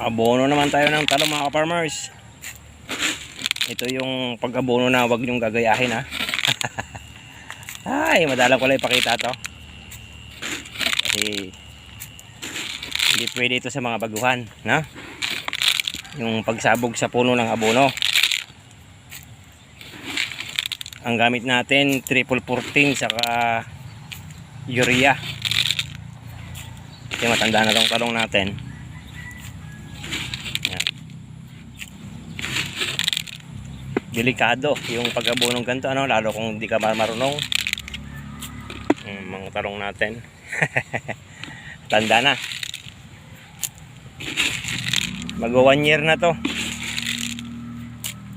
Abono naman tayo ng talong mga ka-farmers. Ito yung pag-abono na wag nyong gagayahin ha. Ay, madalang ko lang ipakita to. Kasi hindi pwede ito sa mga baguhan, na? Yung pagsabog sa puno ng abono. Ang gamit natin triple 14 saka urea. Kasi matanda na tong talong natin. Delikado yung pag-abonong ganito, ano, lalo kung hindi ka marunong. Mga talong natin tanda na, mag 1 year na to.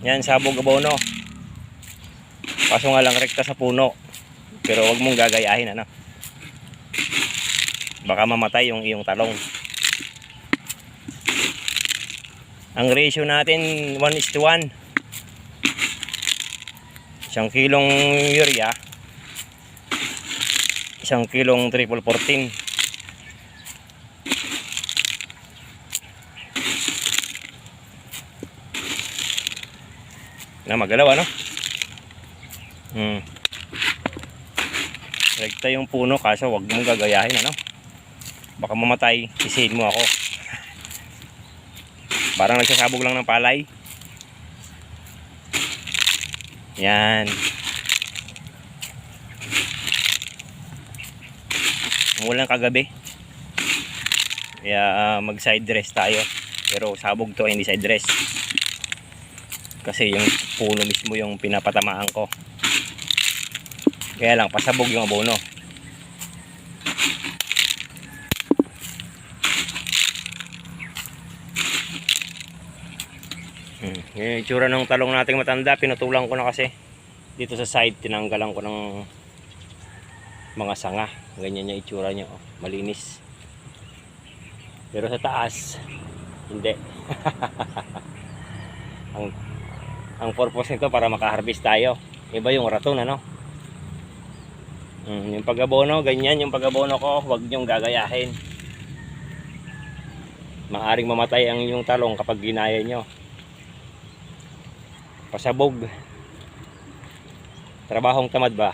Yan, sabog abono, kaso nga lang rekta sa puno, pero wag mong gagayahin, ano, baka mamatay yung iyong talong. Ang ratio natin 1:1. 1 kilong urea, 1 kilong triple 14. Na magalaw, ano? Rekta yung puno, kaso wag mong gagayahin, ano? Baka mamatay, sisihin mo ako. Parang nagsasabog lang ng palay. Yan. Umulan kagabi. Kaya mag side dress tayo. Pero sabog to, hindi side dress. Kasi yung puno mismo yung pinapatamaan ko. Kaya lang pasabog yung abono. Yung itsura ng talong nating matanda, pinutulang ko na kasi. Dito sa side, tinanggalan ko ng mga sanga. Ganyan yung itsura niya, oh, malinis. Pero sa taas, hindi. ang purpose nito para makaharvest tayo. Iba yung raton, ano? Yung pag-abono, ganyan yung pag-abono ko, huwag niyong gagayahin. Maaring mamatay ang inyong talong kapag ginaya nyo. Pasabog. Trabahong tamad ba?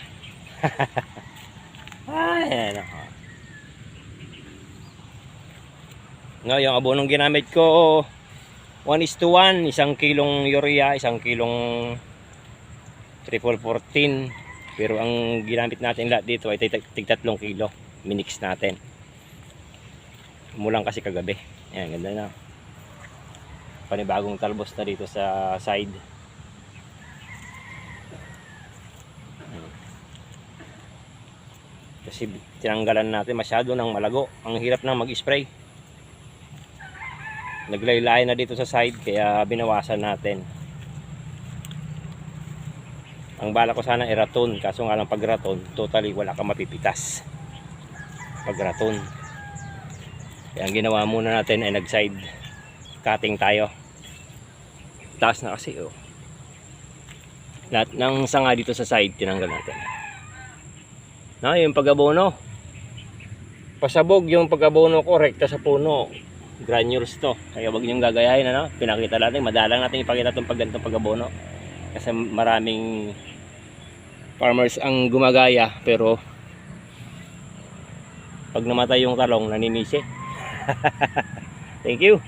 Ay, ano. No, yung abonong ginamit ko 1:1, 1 kilong urea, 1 kilong triple 14. Pero ang ginamit natin lahat dito ay tig 3 kilo. Minix natin. Umulan kasi kagabi. Ayan, ganda na. Panibagong talbos na dito sa side. Kasi tinanggalan natin masyado ng malago. Ang hirap na mag-spray. Naglaylay na dito sa side, kaya binawasan natin. Ang bala ko sana ay raton, kaso nga lang pag raton, totally wala kang mapipitas pag raton. Kaya ang ginawa muna natin ay nag-side cutting tayo. Taas na kasi, oh. Lahat ng sanga dito sa side tinanggal natin. Na, yung pag-abono, pasabog yung pag-abono ko, rekta sa puno, granules to, kaya wag niyong gagayahin, ano? Pinakita natin, madalang natin ipakita itong ganitong pag-abono kasi maraming farmers ang gumagaya, pero pag namatay yung talong, naninisi. Thank you.